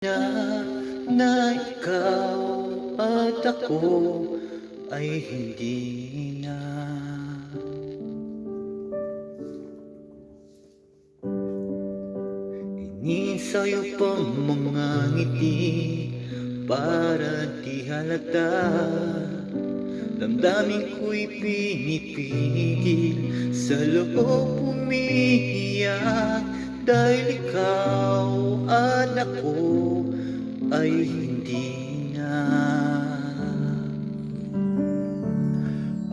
Na na ikaw at ako ay hindi na. Inisayo pang mga ngiti para di halata. Damdamin ko'y pinipigil, sa loob umiiyak, dahil ikaw at ako ay hindi na.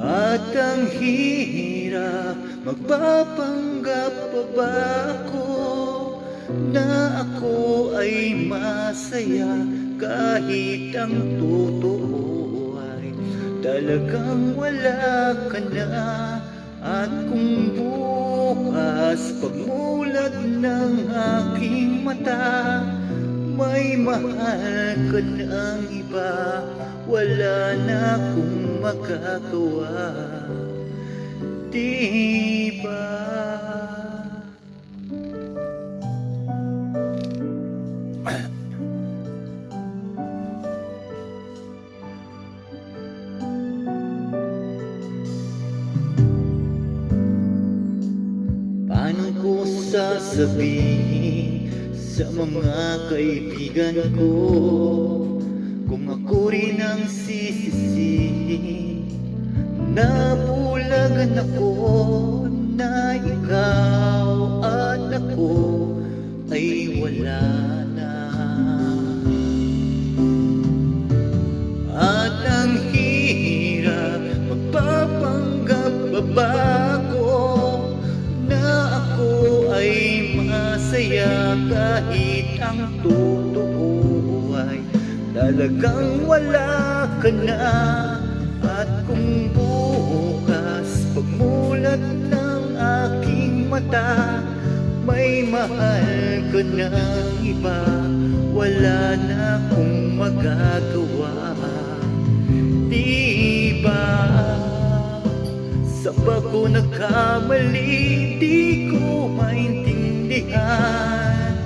At ang hirap, magpapanggap pa ba ako na ako ay masaya, kahit ang totoo ay talagang wala ka na. At kung bukas pagmulat ng aking mata, may mahal ka ng iba, wala na akong magagawa, di ba? Paano ko sasabihin sa mga kaibigan ko kung ako rin ang sisisihin? Nabulagan ako na ikaw at ako ay wala na. At ang hirap, magpapanggap pa ba ako na ako ay masaya, kahit ang totoo ay talagang wala ka na. At kung bukas pagmulat ng aking mata, may mahal ka ng iba, wala na akong magagawa, di ba? Saan ba ko nagkamali? Di ko maintindihan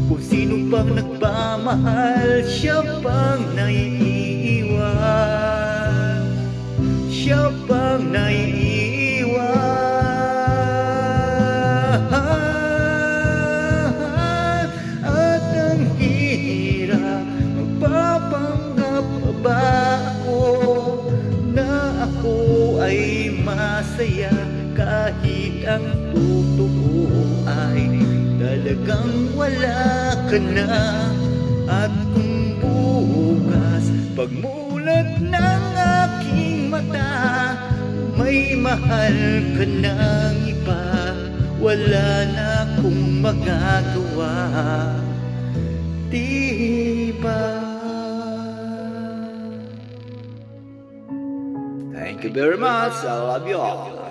kung sino pang nagpamahal, siya pang naiiwan, siya pang naiiwan. At ang hirap, magpapanggap pa ba ako na ako ay masaya, kahit ang totoo ay talagang wala ka na. At kung bukas pagmulat ng aking mata, may mahal ka ng iba, wala na akong magagawa, di ba? Thank you very much. I love you all.